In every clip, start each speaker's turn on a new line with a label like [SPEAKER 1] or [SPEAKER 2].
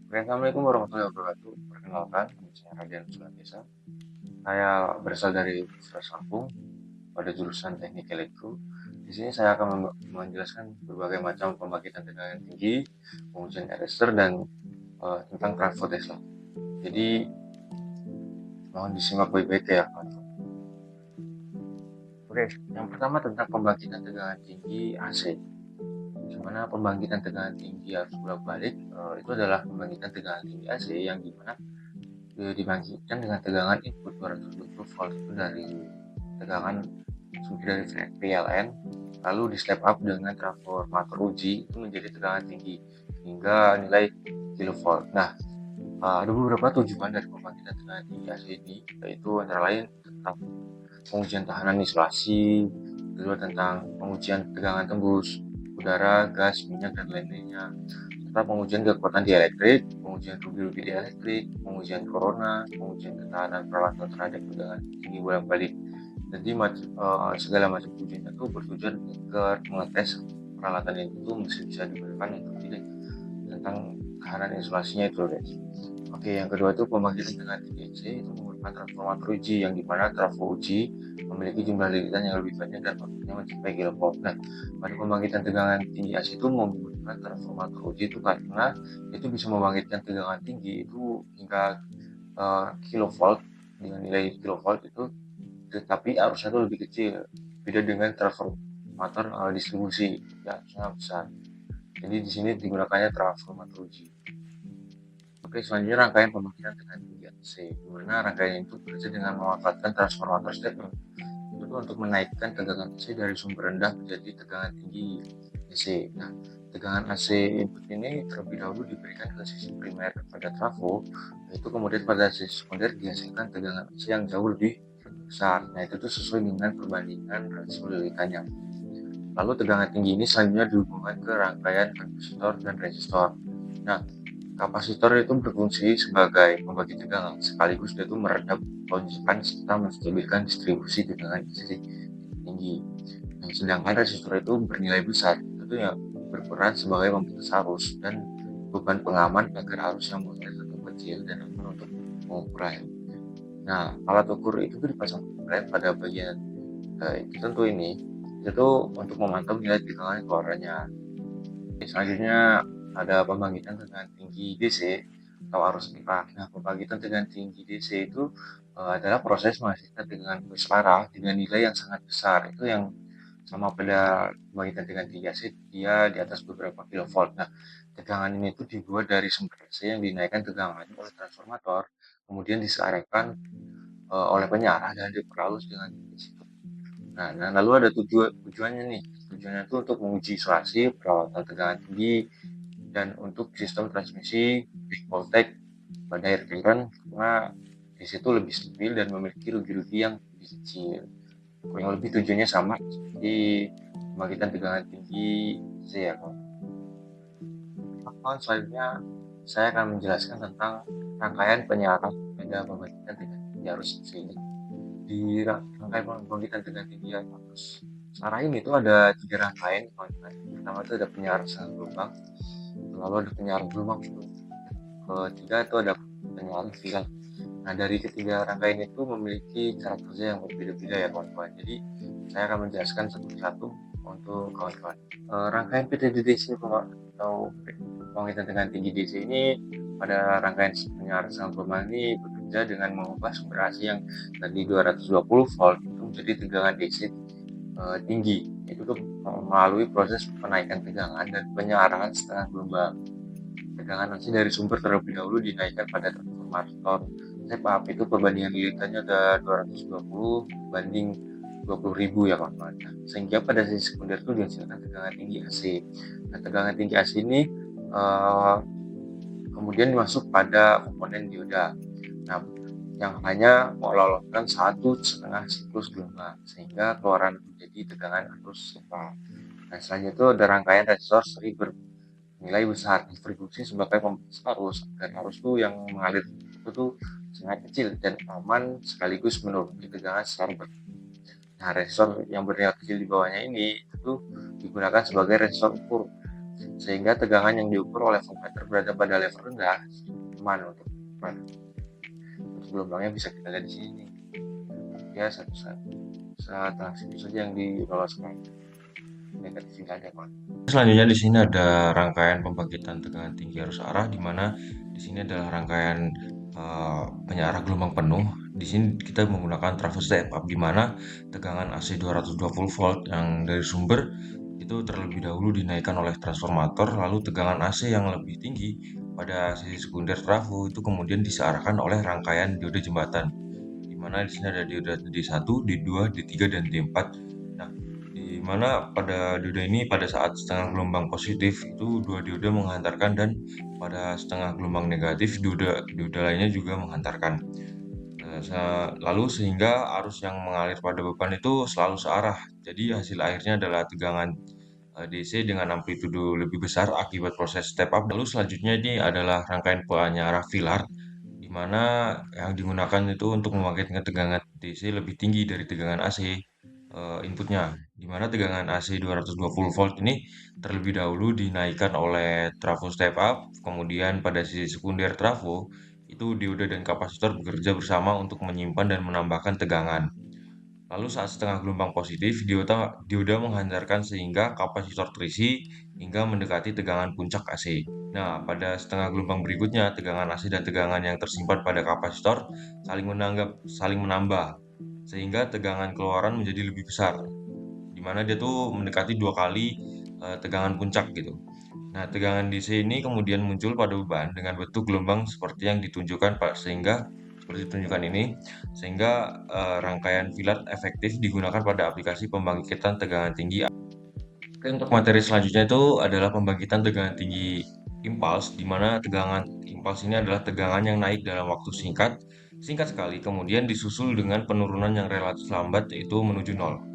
[SPEAKER 1] Oke, Assalamualaikum warahmatullahi wabarakatuh. Perkenalkan, nama saya Radian Sulatesa. Saya berasal dari Universitas Lampung pada jurusan Teknik Elektro. Di sini saya akan menjelaskan berbagai macam pembangkitan tegangan tinggi, pengujian arrestor, dan tentang transfer Tesla. Jadi, mohon disimak baik-baik ya, kawan-kawan. Oke, yang pertama tentang pembangkitan tegangan tinggi AC. Di mana pembangkitan tegangan tinggi harus bolak-balik, itu adalah pembangkitan tegangan tinggi AC yang dimana dibangkitkan dengan tegangan input 220 volt itu dari tegangan sumber dari PLN, lalu di step up dengan transformator uji itu menjadi tegangan tinggi hingga nilai kilovolt. Nah, ada beberapa tujuan dari pembangkitan tegangan tinggi AC ini, yaitu antara lain tentang pengujian tahanan isolasi, kedua tentang pengujian tegangan tembus udara, gas, minyak, dan lain-lainnya, serta pengujian kekuatan dielektrik, pengujian rubi-rubi dielektrik, pengujian corona, pengujian ketahanan peralatan terhadap tegangan tinggi bolak-balik. Jadi segala macam ujian itu bertujuan agar mengetes peralatan itu masih bisa digunakan untuk pilih tentang ketahanan isolasinya itu, guys. Oke, yang kedua itu pembangkitan tegangan tinggi AC itu menggunakan transformator uji yang dimana trafo uji memiliki jumlah lilitan yang lebih banyak dan outputnya mencapai kilovolt. Nah, pada pembangkitan tegangan tinggi AC itu menggunakan transformator uji itu karena itu bisa membangkitkan tegangan tinggi itu hingga kilovolt dengan nilai kilovolt itu, tetapi arusnya itu lebih kecil. Beda dengan transformator distribusi, ya sangat besar. Jadi di sini digunakannya transformator uji. Oke, selanjutnya rangkaian pembangkitan tegangan tinggi AC, di mana rangkaian itu bekerja dengan memanfaatkan transformator stepper itu untuk menaikkan tegangan AC dari sumber rendah menjadi tegangan tinggi AC. Nah, tegangan AC input ini terlebih dahulu diberikan ke sisi primer pada trafo, yaitu kemudian pada sisi sekunder dihasilkan tegangan AC yang jauh lebih besar. Nah, itu tuh sesuai dengan perbandingan rasio lilitannya. Lalu tegangan tinggi ini selanjutnya dihubungkan ke rangkaian kapasitor dan resistor. Nah, kapasitor itu berfungsi sebagai pembagi tegangan, sekaligus dia itu meredam lonjakan serta menstabilkan distribusi tegangan listrik tinggi. Nah, sedangkan resistor itu bernilai besar, itu yang berperan sebagai pembatas arus dan beban pengaman agar arus yang mulai tetap kecil dan aman untuk pengukuran. Nah, alat ukur itu dipasang pada bagian tertentu ini, itu untuk memantau nilai tegangan keluarannya. Selanjutnya ada pembangkitan tegangan tinggi DC atau arus arah. Nah, pembangkitan tegangan tinggi DC itu adalah proses menghasilkan tegangan arus arah dengan nilai yang sangat besar. Itu yang sama pada pembangkitan tegangan tinggi AC, dia di atas beberapa kilovolt. Nah, tegangan ini itu dibuat dari sumber AC yang dinaikkan tegangan oleh transformator, kemudian disearahkan oleh penyarah dan diperhalus dengan disitu. Nah, lalu ada tujuannya nih. Tujuannya itu untuk menguji isolasi, perawatan tegangan tinggi, dan untuk sistem transmisi voltage pada air current karena di situ lebih stabil dan memiliki rugi-rugi yang lebih kecil. Kurang lebih tujuannya sama seperti pembangkitan tegangan tinggi C ya, kawan. Selanjutnya saya akan menjelaskan tentang rangkaian penyarah pada pembangkitan tegangan tinggi arus AC. Di rangkaian pembangkitan tegangan tinggi arus Sarain itu ada 3 rangkaian, kawan-kawan. Pertama itu ada penyarah sangat gelombang, lalu ada penyarah gelombang ketiga itu ada penyarah viral. Nah, dari ketiga rangkaian itu memiliki cara kerja yang berbeda-beda ya, kawan-kawan. Jadi saya akan menjelaskan satu-satu untuk kawan-kawan. Rangkaian PTDDC atau pembangkitan tegangan tinggi DC ini pada rangkaian penyarah sangat gelombang ini bekerja dengan mengubah sumber AC yang tadi 220 volt itu menjadi tegangan DC tinggi. Itu tuh melalui proses penaikan tegangan dan penyarahan setengah gelombang. Tegangan AC dari sumber terlebih dahulu dinaikkan pada transformator step up, itu perbandingan lilitannya ada 220 banding 20.000 ya, kawan-kawan. Sehingga pada sisi sekunder itu dihasilkan tegangan tinggi AC. Nah, tegangan tinggi AC ini kemudian masuk pada komponen dioda. Nah, yang hanya meloloskan 1,5 siklus gelombang sehingga keluaran menjadi tegangan arus cepat. Nah, selanjutnya itu ada rangkaian resistor seri bernilai besar distribusi sebagai pembatas arus dan arus tuh yang mengalir itu tuh sangat kecil dan aman sekaligus menurunkan tegangan secara bertahap. Nah, resistor yang bernilai kecil di bawahnya ini itu digunakan sebagai resistor ukur sehingga tegangan yang diukur oleh voltmeter berada pada level rendah, aman untuk gelombangnya bisa kita lihat di sini nih. Ya, saat transit saja yang diloloskan. Negatif tidak ada, Pak.
[SPEAKER 2] Selanjutnya di sini ada rangkaian pembangkitan tegangan tinggi arus arah, di mana di sini adalah rangkaian penyarah gelombang penuh. Di sini kita menggunakan trafo step up, di mana tegangan AC 220 volt yang dari sumber itu terlebih dahulu dinaikkan oleh transformator, lalu tegangan AC yang lebih tinggi pada sisi sekunder trafo itu kemudian disearahkan oleh rangkaian diode jembatan, di mana di sini ada diode D1, D2, D3, dan D4. Nah, di mana pada diode ini pada saat setengah gelombang positif itu dua diode menghantarkan, dan pada setengah gelombang negatif diode lainnya juga menghantarkan. Lalu sehingga arus yang mengalir pada beban itu selalu searah. Jadi hasil akhirnya adalah tegangan DC dengan amplitudo lebih besar akibat proses step up. Lalu selanjutnya ini adalah rangkaian penyarah filar, di mana yang digunakan itu untuk membangkitkan tegangan DC lebih tinggi dari tegangan AC inputnya, di mana tegangan AC 220 volt ini terlebih dahulu dinaikkan oleh trafo step up, kemudian pada sisi sekunder trafo itu diode dan kapasitor bekerja bersama untuk menyimpan dan menambahkan tegangan. Lalu saat setengah gelombang positif, dioda menghantarkan sehingga kapasitor terisi hingga mendekati tegangan puncak AC. Nah, pada setengah gelombang berikutnya, tegangan AC dan tegangan yang tersimpan pada kapasitor saling menambah, sehingga tegangan keluaran menjadi lebih besar, di mana dia tuh mendekati dua kali tegangan puncak gitu. Nah, tegangan DC ini kemudian muncul pada beban dengan bentuk gelombang seperti yang ditunjukkan Pak, seperti ditunjukkan ini, sehingga rangkaian filar efektif digunakan pada aplikasi pembangkitan tegangan tinggi. Oke, untuk materi selanjutnya itu adalah pembangkitan tegangan tinggi impuls, di mana tegangan impuls ini adalah tegangan yang naik dalam waktu singkat, singkat sekali, kemudian disusul dengan penurunan yang relatif lambat, yaitu menuju nol.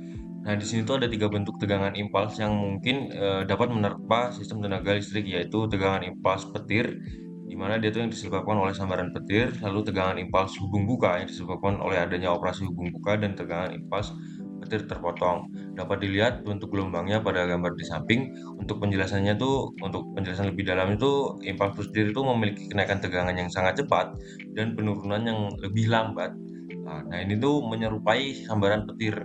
[SPEAKER 2] Nah, di sini tuh ada tiga bentuk tegangan impuls yang mungkin dapat menerpa sistem tenaga listrik, yaitu tegangan impuls petir, di mana dia tuh yang disebabkan oleh sambaran petir, lalu tegangan impuls hubung buka yang disebabkan oleh adanya operasi hubung buka, dan tegangan impuls petir terpotong. Dapat dilihat bentuk gelombangnya pada gambar di samping. Untuk penjelasan lebih dalam itu, impuls petir itu memiliki kenaikan tegangan yang sangat cepat dan penurunan yang lebih lambat. Nah, ini tuh menyerupai sambaran petir.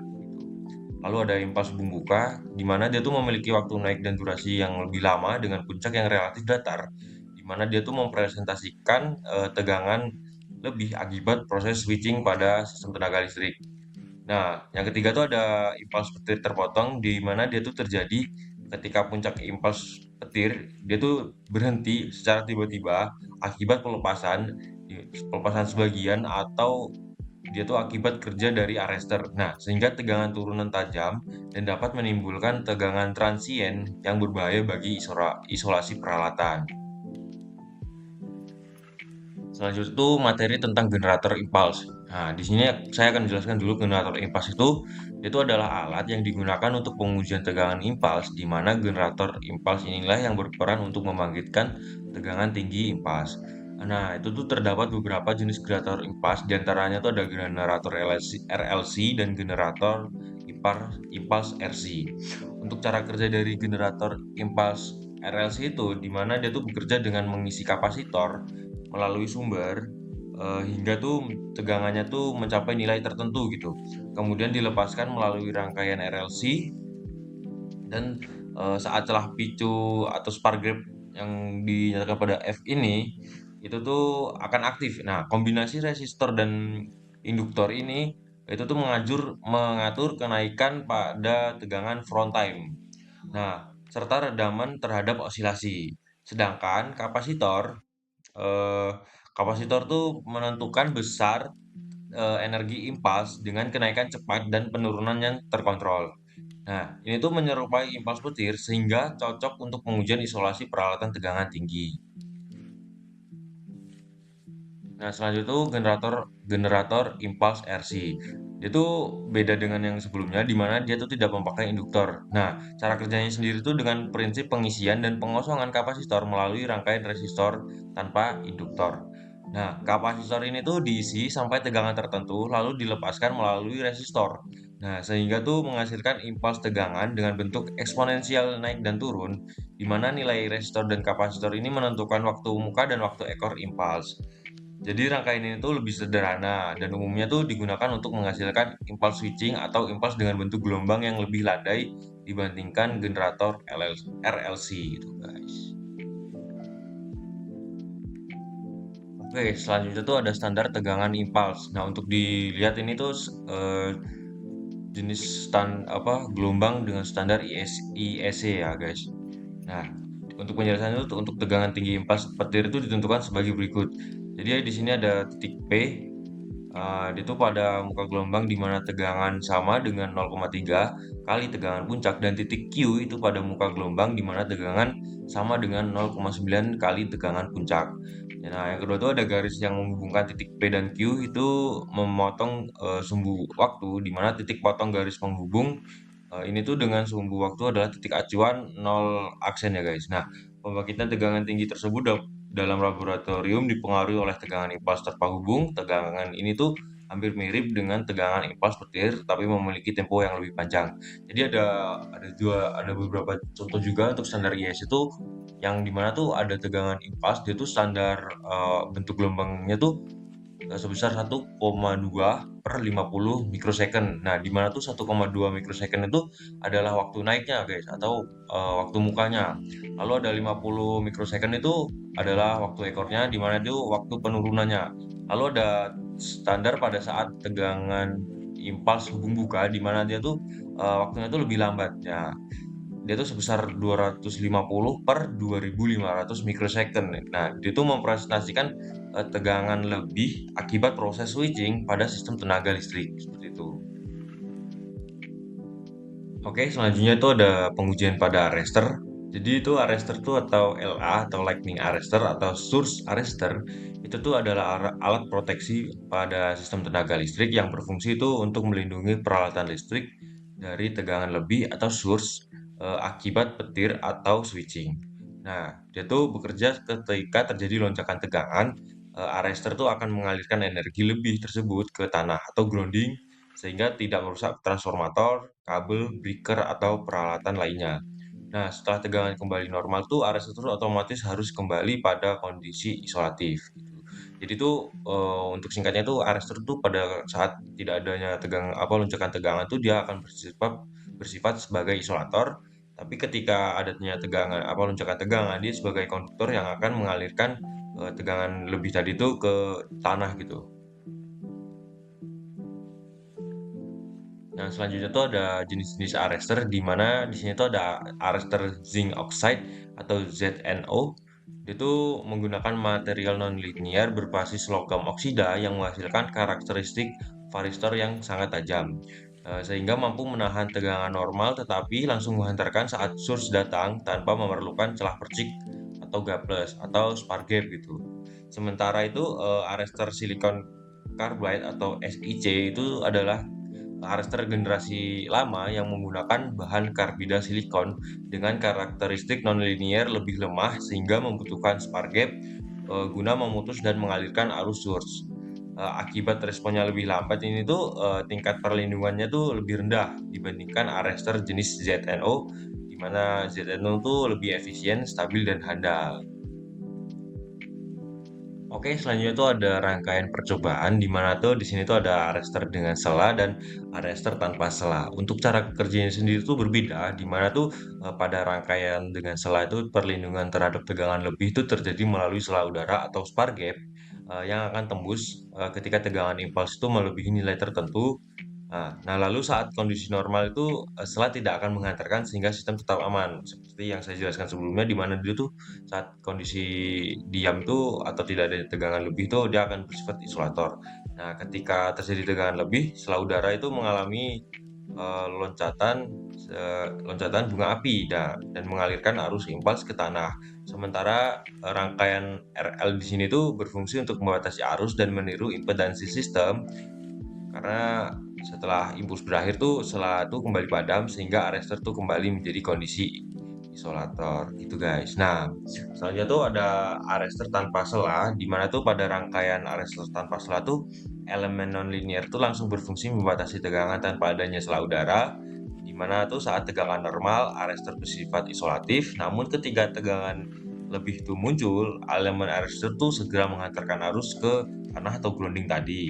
[SPEAKER 2] Lalu ada impuls pembuka, di mana dia tuh memiliki waktu naik dan durasi yang lebih lama dengan puncak yang relatif datar, di mana dia tuh mempresentasikan tegangan lebih akibat proses switching pada sistem tenaga listrik. Nah, yang ketiga tuh ada impuls petir terpotong, di mana dia tuh terjadi ketika puncak impuls petir dia tuh berhenti secara tiba-tiba akibat pelepasan sebagian, atau dia tuh akibat kerja dari arrester. Nah, sehingga tegangan turunan tajam dan dapat menimbulkan tegangan transien yang berbahaya bagi isolasi peralatan. Selanjutnya itu materi tentang generator impuls. Nah, di sini saya akan menjelaskan dulu generator impuls itu adalah alat yang digunakan untuk pengujian tegangan impuls, di mana generator impuls inilah yang berperan untuk membangkitkan tegangan tinggi impuls. Nah, itu tuh terdapat beberapa jenis generator impuls, diantaranya tuh ada generator RLC dan generator impuls RC. Untuk cara kerja dari generator impuls RLC itu, di mana dia tuh bekerja dengan mengisi kapasitor melalui sumber hingga tuh tegangannya tuh mencapai nilai tertentu gitu. Kemudian dilepaskan melalui rangkaian RLC, dan saat celah picu atau spark gap yang dinyatakan pada F ini itu tuh akan aktif. Nah, kombinasi resistor dan induktor ini itu tuh mengatur kenaikan pada tegangan front time. Nah, serta redaman terhadap osilasi. Sedangkan eh, kapasitor tuh menentukan besar energi impuls dengan kenaikan cepat dan penurunan yang terkontrol. Nah, ini tuh menyerupai impuls petir sehingga cocok untuk pengujian isolasi peralatan tegangan tinggi. Nah, selanjutnya itu generator impuls RC. Dia tuh beda dengan yang sebelumnya, di mana dia tuh tidak memakai induktor. Nah, cara kerjanya sendiri tuh dengan prinsip pengisian dan pengosongan kapasitor melalui rangkaian resistor tanpa induktor. Nah, kapasitor ini tuh diisi sampai tegangan tertentu lalu dilepaskan melalui resistor. Nah, sehingga tuh menghasilkan impuls tegangan dengan bentuk eksponensial naik dan turun, di mana nilai resistor dan kapasitor ini menentukan waktu muka dan waktu ekor impuls. Jadi rangkaian ini tuh lebih sederhana dan umumnya tuh digunakan untuk menghasilkan impuls switching atau impuls dengan bentuk gelombang yang lebih landai dibandingkan generator RLC gitu guys. Oke, selanjutnya tuh ada standar tegangan impuls. Nah, untuk dilihat ini tuh jenis gelombang dengan standar IEC ya guys. Nah, untuk penjelasannya itu untuk tegangan tinggi impuls petir itu ditentukan sebagai berikut. Jadi di sini ada titik P, itu pada muka gelombang di mana tegangan sama dengan 0,3 kali tegangan puncak, dan titik Q itu pada muka gelombang di mana tegangan sama dengan 0,9 kali tegangan puncak. Nah, yang kedua itu ada garis yang menghubungkan titik P dan Q itu memotong sumbu waktu di mana titik potong garis penghubung ini tuh dengan sumbu waktu adalah titik acuan 0 aksen ya guys. Nah, pembangkitan tegangan tinggi tersebut dalam laboratorium dipengaruhi oleh tegangan impuls terpa hubung. Tegangan ini tuh hampir mirip dengan tegangan impuls petir, tapi memiliki tempo yang lebih panjang. Jadi ada beberapa contoh juga untuk standar IS itu yang dimana tuh ada tegangan impuls, dia tuh standar bentuk gelombangnya tuh sebesar 1,2 per 50 mikrosecond. Nah, di mana tuh 1,2 mikrosecond itu adalah waktu naiknya, guys, atau waktu mukanya. Lalu ada 50 mikrosecond itu adalah waktu ekornya, di mana itu waktu penurunannya. Lalu ada standar pada saat tegangan impuls hubung buka, di mana dia tuh waktunya tuh lebih lambat. Ya, dia tuh sebesar 250 per 2500 mikrosecond. Nah, dia tuh mempresentasikan tegangan lebih akibat proses switching pada sistem tenaga listrik seperti itu. Oke, selanjutnya itu ada pengujian pada arrestor. Jadi itu arrestor tuh atau LA atau lightning arrestor atau source arrestor itu tuh adalah alat proteksi pada sistem tenaga listrik yang berfungsi itu untuk melindungi peralatan listrik dari tegangan lebih atau source akibat petir atau switching. Nah, dia tuh bekerja ketika terjadi lonjakan tegangan, arrestor tuh akan mengalirkan energi lebih tersebut ke tanah atau grounding sehingga tidak merusak transformator, kabel, breaker, atau peralatan lainnya. Nah, setelah tegangan kembali normal tuh arrestor otomatis harus kembali pada kondisi isolatif gitu. Jadi tuh untuk singkatnya tuh arrestor tuh pada saat tidak adanya lonjakan tegangan tuh dia akan bersifat bersifat sebagai isolator, tapi ketika adanya lonjakan tegangan dia sebagai konduktor yang akan mengalirkan tegangan lebih tadi tuh ke tanah gitu. Nah, selanjutnya tuh ada jenis-jenis arrestor di mana di sini tuh ada arrestor zinc oxide atau ZNO. Dia tuh menggunakan material nonlinear berbasis logam oksida yang menghasilkan karakteristik varistor yang sangat tajam. Sehingga mampu menahan tegangan normal tetapi langsung menghantarkan saat source datang tanpa memerlukan celah percik atau gapless atau spark gap gitu. Sementara itu arrestor silicon carbide atau SiC itu adalah arrestor generasi lama yang menggunakan bahan karbida silikon dengan karakteristik nonlinear lebih lemah sehingga membutuhkan spark gap guna memutus dan mengalirkan arus source. Akibat responnya lebih lambat ini tuh tingkat perlindungannya tuh lebih rendah dibandingkan arrestor jenis ZNO, di mana ZNO tuh lebih efisien, stabil, dan handal. Oke, selanjutnya tuh ada rangkaian percobaan di mana tuh di sini tuh ada arrestor dengan sela dan arrestor tanpa sela. Untuk cara kerjanya sendiri tuh berbeda, di mana tuh pada rangkaian dengan sela itu perlindungan terhadap tegangan lebih itu terjadi melalui sela udara atau spark gap yang akan tembus ketika tegangan impuls itu melebihi nilai tertentu. Nah, lalu saat kondisi normal itu selat tidak akan menghantarkan sehingga sistem tetap aman. Seperti yang saya jelaskan sebelumnya, di mana dia tuh saat kondisi diam tuh atau tidak ada tegangan lebih tuh dia akan bersifat isolator. Nah, ketika terjadi tegangan lebih, selat udara itu mengalami loncatan loncatan bunga api dan mengalirkan arus impuls ke tanah. Sementara rangkaian RL di sini tuh berfungsi untuk membatasi arus dan meniru impedansi sistem karena setelah impuls berakhir tuh setelah itu kembali padam sehingga arrestor tuh kembali menjadi kondisi isolator gitu guys. Nah, selanjutnya tuh ada arrestor tanpa sela di mana tuh pada rangkaian arrestor tanpa sela tuh elemen nonlinear itu langsung berfungsi membatasi tegangan tanpa adanya sela udara, di mana tuh saat tegangan normal, arrestor bersifat isolatif, namun ketika tegangan lebih itu muncul, elemen arrestor tuh segera menghantarkan arus ke tanah atau grounding tadi.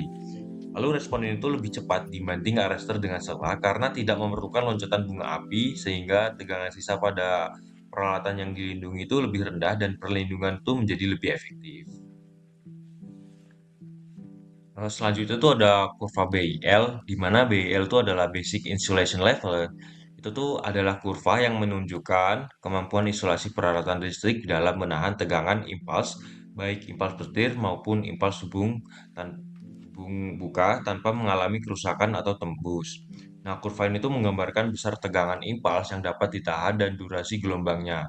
[SPEAKER 2] Lalu respon ini tuh lebih cepat dibanding arrestor dengan sela karena tidak memerlukan loncatan bunga api sehingga tegangan sisa pada peralatan yang dilindungi itu lebih rendah dan perlindungan tuh menjadi lebih efektif. Selanjutnya tuh ada kurva BIL, di mana BIL itu adalah Basic Insulation Level. Itu tuh adalah kurva yang menunjukkan kemampuan isolasi peralatan listrik dalam menahan tegangan impuls, baik impuls petir maupun impuls hubung buka tanpa mengalami kerusakan atau tembus. Nah, kurva ini tuh menggambarkan besar tegangan impuls yang dapat ditahan dan durasi gelombangnya.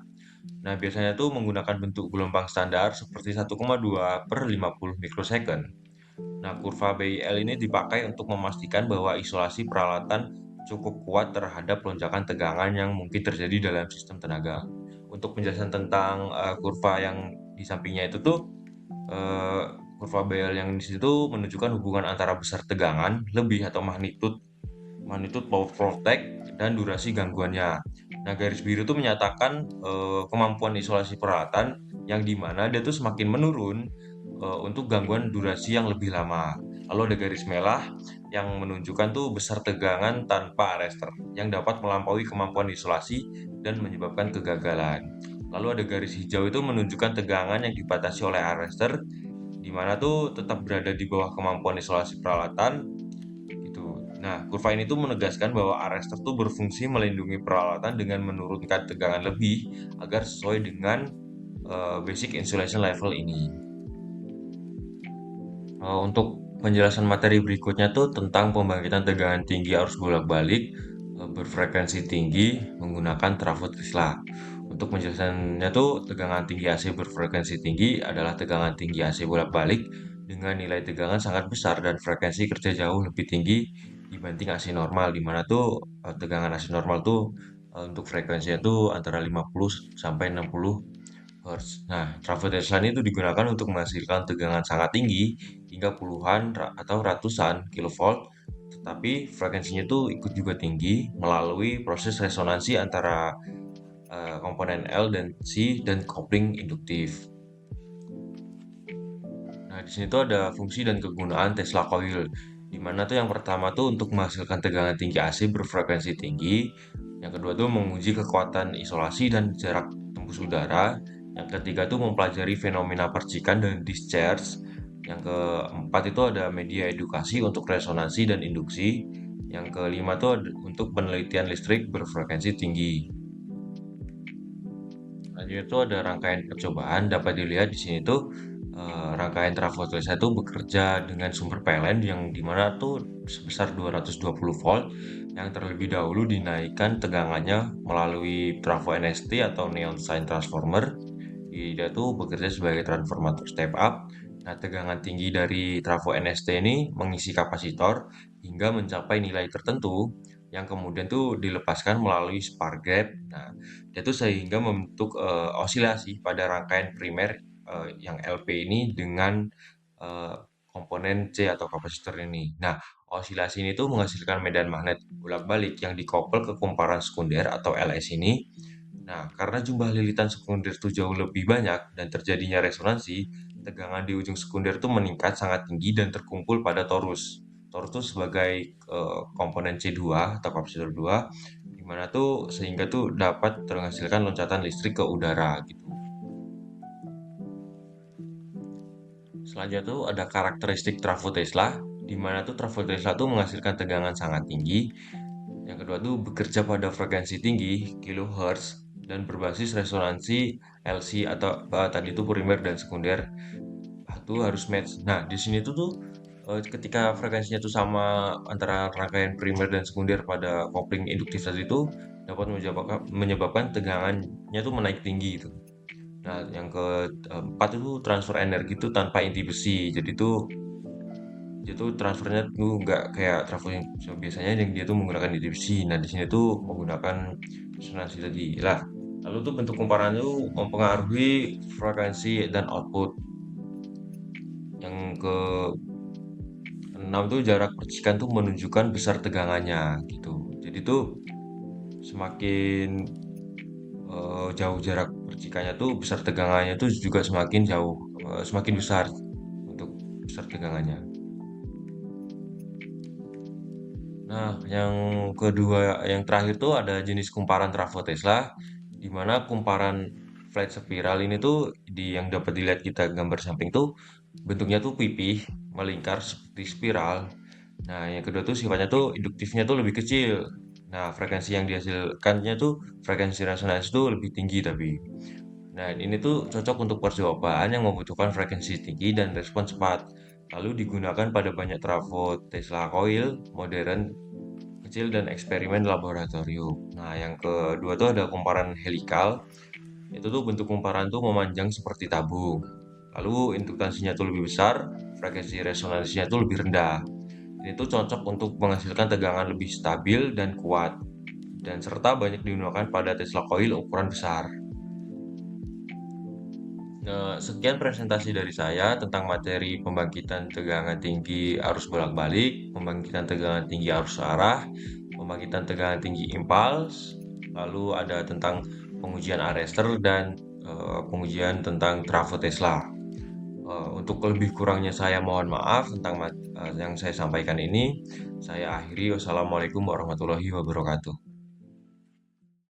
[SPEAKER 2] Nah, biasanya tuh menggunakan bentuk gelombang standar seperti 1,2 per 50 mikrosecond. Nah, kurva BIL ini dipakai untuk memastikan bahwa isolasi peralatan cukup kuat terhadap lonjakan tegangan yang mungkin terjadi dalam sistem tenaga. Untuk penjelasan tentang kurva yang di sampingnya itu tuh, eh, kurva BIL yang di situ menunjukkan hubungan antara besar tegangan, lebih atau magnitude power protect, dan durasi gangguannya. Nah, garis biru itu menyatakan kemampuan isolasi peralatan yang dimana dia tuh semakin menurun untuk gangguan durasi yang lebih lama. Lalu ada garis merah yang menunjukkan tuh besar tegangan tanpa arrestor yang dapat melampaui kemampuan isolasi dan menyebabkan kegagalan. Lalu ada garis hijau itu menunjukkan tegangan yang dibatasi oleh arrestor di mana tuh tetap berada di bawah kemampuan isolasi peralatan gitu. Nah, kurva ini tuh menegaskan bahwa arrestor tuh berfungsi melindungi peralatan dengan menurunkan tegangan lebih agar sesuai dengan basic insulation level ini. Untuk penjelasan materi berikutnya tuh tentang pembangkitan tegangan tinggi arus bolak-balik berfrekuensi tinggi menggunakan trafo Tesla. Untuk penjelasannya tuh tegangan tinggi AC berfrekuensi tinggi adalah tegangan tinggi AC bolak-balik dengan nilai tegangan sangat besar dan frekuensi kerja jauh lebih tinggi dibanding AC normal, di mana tuh tegangan AC normal tuh untuk frekuensinya tuh antara 50 sampai 60 Hz. Nah, trafo Tesla ini itu digunakan untuk menghasilkan tegangan sangat tinggi hingga puluhan atau ratusan kilovolt, tetapi frekuensinya itu ikut juga tinggi melalui proses resonansi antara komponen L dan C dan kopling induktif. Nah, di sini tuh ada fungsi dan kegunaan Tesla coil, di mana tuh yang pertama tuh untuk menghasilkan tegangan tinggi AC berfrekuensi tinggi, yang kedua tuh menguji kekuatan isolasi dan jarak tembus udara, yang ketiga tuh mempelajari fenomena percikan dan discharge, yang keempat itu ada media edukasi untuk resonansi dan induksi, yang kelima tuh untuk penelitian listrik berfrekuensi tinggi. Selanjutnya itu ada rangkaian percobaan. Dapat dilihat di sini tuh rangkaian trafo Tesla itu bekerja dengan sumber PLN yang dimana tuh sebesar 220 volt yang terlebih dahulu dinaikkan tegangannya melalui trafo NST atau neon sign transformer. Dia tuh bekerja sebagai transformator step up. Nah, tegangan tinggi dari trafo NST ini mengisi kapasitor hingga mencapai nilai tertentu yang kemudian tuh dilepaskan melalui spark gap. Nah, dia tuh sehingga membentuk osilasi pada rangkaian primer yang LP ini dengan eh, komponen C atau kapasitor ini. Nah, osilasi ini tuh menghasilkan medan magnet bolak-balik yang dikoppel ke kumparan sekunder atau LS ini. Nah, karena jumlah lilitan sekunder itu jauh lebih banyak dan terjadinya resonansi, tegangan di ujung sekunder itu meningkat sangat tinggi dan terkumpul pada torus. Torus itu sebagai komponen C2 atau kapasitor 2, di mana tuh sehingga tuh dapat menghasilkan loncatan listrik ke udara gitu. Selanjutnya tuh ada karakteristik trafo Tesla, di mana tuh trafo Tesla tuh menghasilkan tegangan sangat tinggi. Yang kedua tuh bekerja pada frekuensi tinggi, kilohertz, dan berbasis resonansi LC atau tadi itu primer dan sekunder. Itu harus match. Nah, di sini tuh ketika frekuensinya tuh sama antara rangkaian primer dan sekunder pada kopling induktif tadi itu dapat menyebabkan tegangannya tuh menaik tinggi gitu. Nah, yang keempat itu transfer energi itu tanpa inti besi. Jadi tuh dia tuh transfernya tuh nggak kayak transfer yang biasanya yang dia tuh menggunakan inti besi. Nah, di sini tuh menggunakan resonansi tadi. Lah, lalu tuh bentuk kumparan itu mempengaruhi frekuensi dan output. Yang ke 6 itu jarak percikan tuh menunjukkan besar tegangannya gitu. Jadi tuh semakin jauh jarak percikannya tuh besar tegangannya tuh juga semakin jauh, semakin besar untuk besar tegangannya. Nah, yang kedua, yang terakhir tuh ada jenis kumparan trafo Tesla, di mana kumparan flat spiral ini tuh yang dapat dilihat kita gambar samping tuh bentuknya tuh pipih, melingkar seperti spiral. Nah, yang kedua tuh sifatnya tuh induktifnya tuh lebih kecil. Nah, frekuensi yang dihasilkannya tuh frekuensi resonansi tuh lebih tinggi tapi. Nah, ini tuh cocok untuk percobaan yang membutuhkan frekuensi tinggi dan respon cepat. Lalu digunakan pada banyak trafo Tesla coil modern kecil dan eksperimen laboratorium. Nah, yang kedua tuh ada kumparan helikal. Itu tuh bentuk kumparan tuh memanjang seperti tabung. Lalu induktansinya tuh lebih besar, frekuensi resonansinya tuh lebih rendah. Ini tuh cocok untuk menghasilkan tegangan lebih stabil dan kuat. Dan serta banyak digunakan pada Tesla coil ukuran besar. Nah, sekian presentasi dari saya tentang materi pembangkitan tegangan tinggi arus bolak-balik, pembangkitan tegangan tinggi arus arah, pembangkitan tegangan tinggi impuls, lalu ada tentang pengujian arrester dan pengujian tentang trafo Tesla. Untuk lebih kurangnya saya mohon maaf tentang yang saya sampaikan ini. Saya akhiri. Wassalamualaikum warahmatullahi wabarakatuh.